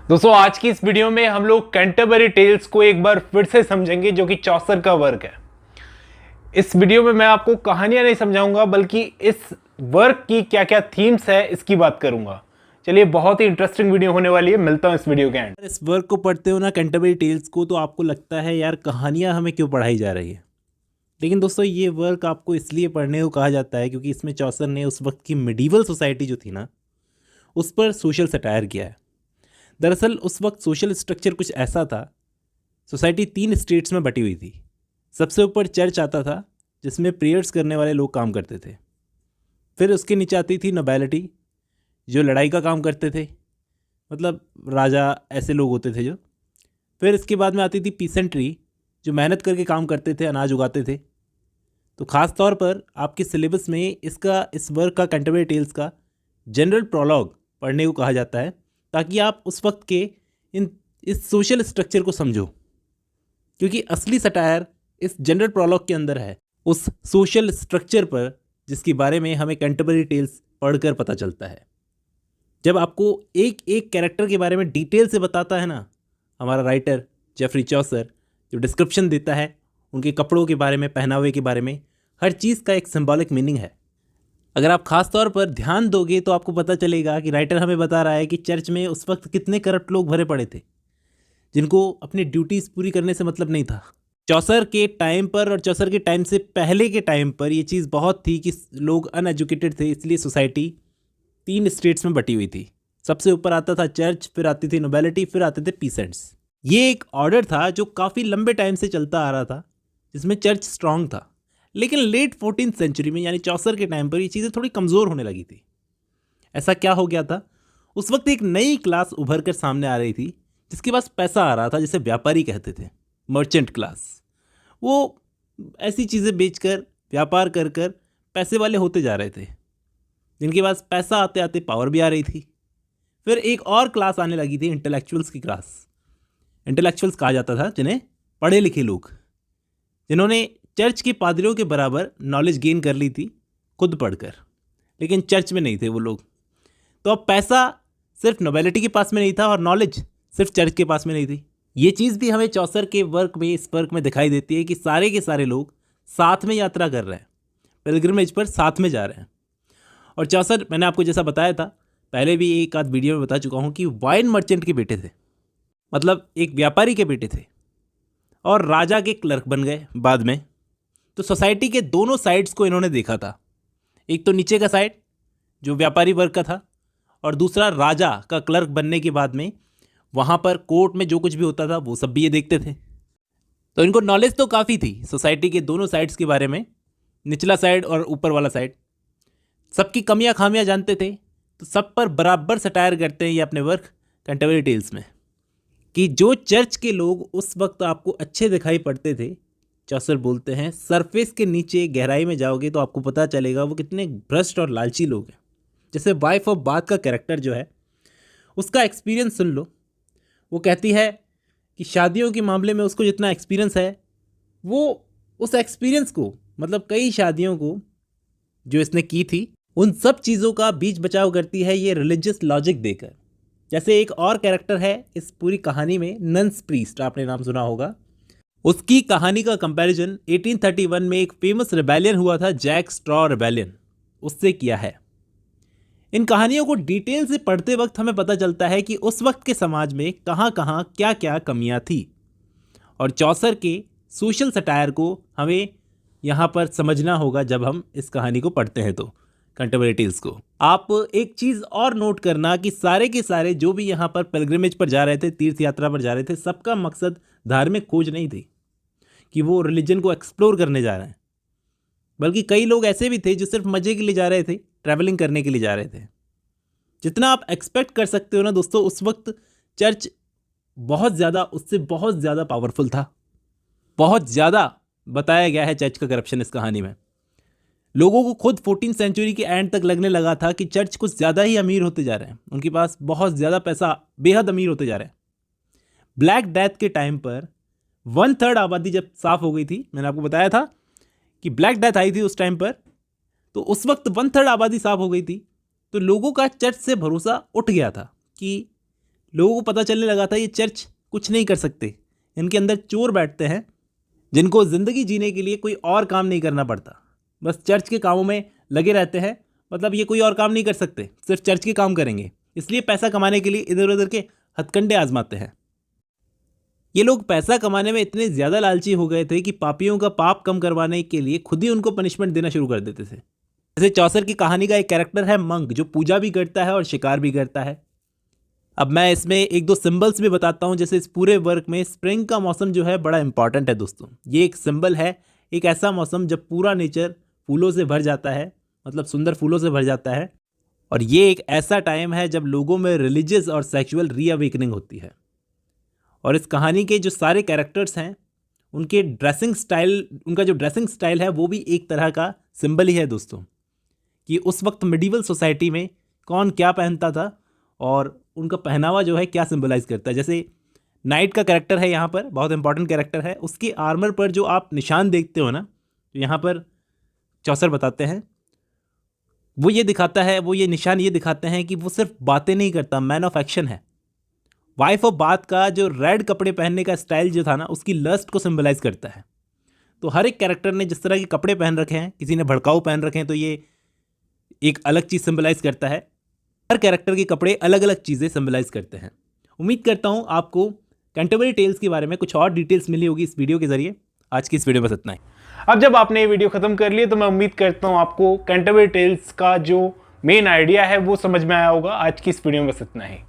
दोस्तों आज की इस वीडियो में हम लोग कैंटरबरी टेल्स को एक बार फिर से समझेंगे जो कि चौसर का वर्क है। इस वीडियो में मैं आपको कहानियां नहीं समझाऊंगा बल्कि इस वर्क की क्या क्या थीम्स है इसकी बात करूंगा। चलिए बहुत ही इंटरेस्टिंग वीडियो होने वाली है, मिलता हूं इस वीडियो के एंड। इस वर्क को पढ़ते हो ना कैंटरबरी टेल्स को, तो आपको लगता है यार कहानियाँ हमें क्यों पढ़ाई जा रही है। लेकिन दोस्तों ये वर्क आपको इसलिए पढ़ने को कहा जाता है क्योंकि इसमें चौसर ने उस वक्त की मिडीवल सोसाइटी जो थी ना, उस पर सोशल सटायर किया है। दरअसल उस वक्त सोशल स्ट्रक्चर कुछ ऐसा था। सोसाइटी 3 स्टेट्स में बटी हुई थी। सबसे ऊपर चर्च आता था जिसमें प्रेयर्स करने वाले लोग काम करते थे। फिर उसके नीचे आती थी नोबैलिटी जो लड़ाई का काम करते थे, मतलब राजा ऐसे लोग होते थे जो। फिर इसके बाद में आती थी पीसेंट्री जो मेहनत करके काम करते थे, अनाज उगाते थे। तो ख़ास तौर पर आपके सिलेबस में इस वर्क का कैंटरबरी टेल्स का जनरल प्रोलॉग पढ़ने को कहा जाता है ताकि आप उस वक्त के इस सोशल स्ट्रक्चर को समझो, क्योंकि असली सटायर इस जनरल प्रोलॉग के अंदर है, उस सोशल स्ट्रक्चर पर जिसके बारे में हमें कैंटरबरी टेल्स पढ़कर पता चलता है। जब आपको एक एक कैरेक्टर के बारे में डिटेल से बताता है ना हमारा राइटर जेफरी चौसर, जो डिस्क्रिप्शन देता है उनके कपड़ों के बारे में, पहनावे के बारे में, हर चीज़ का एक सिंबॉलिक मीनिंग है। अगर आप खास तौर पर ध्यान दोगे तो आपको पता चलेगा कि राइटर हमें बता रहा है कि चर्च में उस वक्त कितने करप्ट लोग भरे पड़े थे जिनको अपनी ड्यूटीज़ पूरी करने से मतलब नहीं था। चौसर के टाइम पर और चौसर के टाइम से पहले के टाइम पर ये चीज़ बहुत थी कि लोग अनएजुकेटेड थे, इसलिए सोसाइटी 3 स्टेट्स में बटी हुई थी। सबसे ऊपर आता था चर्च, फिर आती थी नोबेलिटी, फिर आते थे पीसेंट्स। ये एक ऑर्डर था जो काफ़ी लंबे टाइम से चलता आ रहा था, जिसमें चर्च स्ट्रांग था। लेकिन लेट 14th सेंचुरी में यानी चौसर के टाइम पर ये चीज़ें थोड़ी कमज़ोर होने लगी थी। ऐसा क्या हो गया था? उस वक्त एक नई क्लास उभर कर सामने आ रही थी जिसके पास पैसा आ रहा था, जिसे व्यापारी कहते थे, मर्चेंट क्लास। वो ऐसी चीज़ें बेचकर, व्यापार कर कर पैसे वाले होते जा रहे थे, जिनके पास पैसा आते आते पावर भी आ रही थी। फिर एक और क्लास आने लगी थी, इंटेलेक्चुअल्स की क्लास। इंटेलेक्चुअल्स कहा जाता था जिन्हें पढ़े लिखे लोग, जिन्होंने चर्च के पादरियों के बराबर नॉलेज गेन कर ली थी खुद पढ़कर, लेकिन चर्च में नहीं थे वो लोग। तो अब पैसा सिर्फ नोबेलिटी के पास में नहीं था और नॉलेज सिर्फ चर्च के पास में नहीं थी। ये चीज़ भी हमें चौसर के वर्क में, इस वर्क में दिखाई देती है कि सारे के सारे लोग साथ में यात्रा कर रहे हैं, पिलग्रिमेज पर साथ में जा रहे हैं। और चौसर, मैंने आपको जैसा बताया था पहले भी एक आध वीडियो में बता चुका हूँ कि वाइन मर्चेंट के बेटे थे, मतलब एक व्यापारी के बेटे थे, और राजा के क्लर्क बन गए बाद में। तो सोसाइटी के दोनों साइड्स को इन्होंने देखा था। एक तो नीचे का साइड जो व्यापारी वर्ग का था, और दूसरा राजा का क्लर्क बनने के बाद में वहाँ पर कोर्ट में जो कुछ भी होता था वो सब भी ये देखते थे। तो इनको नॉलेज तो काफ़ी थी सोसाइटी के दोनों साइड्स के बारे में, निचला साइड और ऊपर वाला साइड। सबकी कमियां खामियां जानते थे, तो सब पर बराबर सटायर करते हैं ये अपने वर्क कैंटरबरी टेल्स में, कि जो चर्च के लोग उस वक्त आपको अच्छे दिखाई पड़ते थे, चौसर बोलते हैं सरफेस के नीचे गहराई में जाओगे तो आपको पता चलेगा वो कितने भ्रष्ट और लालची लोग हैं। जैसे वाइफ ऑफ बाथ का कैरेक्टर जो है, उसका एक्सपीरियंस सुन लो। वो कहती है कि शादियों के मामले में उसको जितना एक्सपीरियंस है, वो उस एक्सपीरियंस को, मतलब कई शादियों को जो इसने की थी, उन सब चीज़ों का बीच बचाव करती है ये रिलीजियस लॉजिक देकर। जैसे एक और कैरेक्टर है इस पूरी कहानी में, नन्स प्रीस्ट, आपने नाम सुना होगा। उसकी कहानी का कंपैरिजन 1831 में एक फेमस रिबेलियन हुआ था, जैक स्ट्रॉ रिबेलियन, उससे किया है। इन कहानियों को डिटेल से पढ़ते वक्त हमें पता चलता है कि उस वक्त के समाज में कहाँ कहाँ क्या क्या कमियाँ थी, और चौसर के सोशल सटायर को हमें यहाँ पर समझना होगा जब हम इस कहानी को पढ़ते हैं। तो कैंटरबरी टेल्स को आप एक चीज़ और नोट करना कि सारे के सारे जो भी यहाँ पर पिलग्रिमेज पर जा रहे थे, तीर्थ यात्रा पर जा रहे थे, सबका मकसद धार्मिक खोज नहीं थी कि वो रिलीजन को एक्सप्लोर करने जा रहे हैं, बल्कि कई लोग ऐसे भी थे जो सिर्फ मज़े के लिए जा रहे थे, ट्रैवलिंग करने के लिए जा रहे थे। जितना आप एक्सपेक्ट कर सकते हो ना दोस्तों, उस वक्त चर्च बहुत ज़्यादा, उससे बहुत ज़्यादा पावरफुल था। बहुत ज़्यादा बताया गया है चर्च का करप्शन इस कहानी में। लोगों को खुद 14th सेंचुरी के एंड तक लगने लगा था कि चर्च कुछ ज़्यादा ही अमीर होते जा रहे हैं, उनके पास बहुत ज़्यादा पैसा, बेहद अमीर होते जा रहे हैं। ब्लैक डेथ के टाइम पर 1/3 आबादी जब साफ हो गई थी, मैंने आपको बताया था कि ब्लैक डेथ आई थी उस टाइम पर, तो उस वक्त 1/3 आबादी साफ हो गई थी। तो लोगों का चर्च से भरोसा उठ गया था कि लोगों को पता चलने लगा था ये चर्च कुछ नहीं कर सकते, इनके अंदर चोर बैठते हैं जिनको ज़िंदगी जीने के लिए कोई और काम नहीं करना पड़ता, बस चर्च के कामों में लगे रहते हैं। मतलब ये कोई और काम नहीं कर सकते, सिर्फ चर्च के काम करेंगे, इसलिए पैसा कमाने के लिए इधर उधर के हथकंडे आजमाते हैं। ये लोग पैसा कमाने में इतने ज़्यादा लालची हो गए थे कि पापियों का पाप कम करवाने के लिए खुद ही उनको पनिशमेंट देना शुरू कर देते थे। जैसे चौसर की कहानी का एक कैरेक्टर है मंक, जो पूजा भी करता है और शिकार भी करता है। अब मैं इसमें एक दो सिंबल्स भी बताता हूँ। जैसे इस पूरे वर्क में स्प्रिंग का मौसम जो है बड़ा इंपॉर्टेंट है दोस्तों। ये एक सिंबल है, एक ऐसा मौसम जब पूरा नेचर फूलों से भर जाता है, मतलब सुंदर फूलों से भर जाता है। और ये एक ऐसा टाइम है जब लोगों में रिलीजियस और सेक्सुअल रीअवेकनिंग होती है। और इस कहानी के जो सारे कैरेक्टर्स हैं उनके ड्रेसिंग स्टाइल, उनका जो ड्रेसिंग स्टाइल है वो भी एक तरह का सिंबल ही है दोस्तों, कि उस वक्त मिडीवल सोसाइटी में कौन क्या पहनता था और उनका पहनावा जो है क्या सिंबलाइज करता है। जैसे नाइट का कैरेक्टर है यहाँ पर, बहुत इंपॉर्टेंट कैरेक्टर है। उसके आर्मर पर जो आप निशान देखते हो ना, तो यहाँ पर चौसर बताते हैं, वो ये दिखाता है, वो ये निशान ये दिखाते हैं कि वो सिर्फ बातें नहीं करता, मैन ऑफ एक्शन है। वाइफ ऑफ बाथ का जो रेड कपड़े पहनने का स्टाइल जो था ना, उसकी लस्ट को सिंबलाइज करता है। तो हर एक कैरेक्टर ने जिस तरह के कपड़े पहन रखे हैं, किसी ने भड़काऊ पहन रखे हैं, तो ये एक अलग चीज़ सिंबलाइज करता है। हर कैरेक्टर के कपड़े अलग अलग चीज़ें सिंबलाइज करते हैं। उम्मीद करता हूँ आपको कैंटरबरी टेल्स के बारे में कुछ और डिटेल्स मिली होगी इस वीडियो के जरिए। आज की इस वीडियो में बस इतना ही। अब जब आपने ये वीडियो खत्म कर लिया तो मैं उम्मीद करता हूँ आपको कैंटरबरी टेल्स का जो मेन आइडिया है वो समझ में आया होगा। आज की इस वीडियो में बस इतना ही।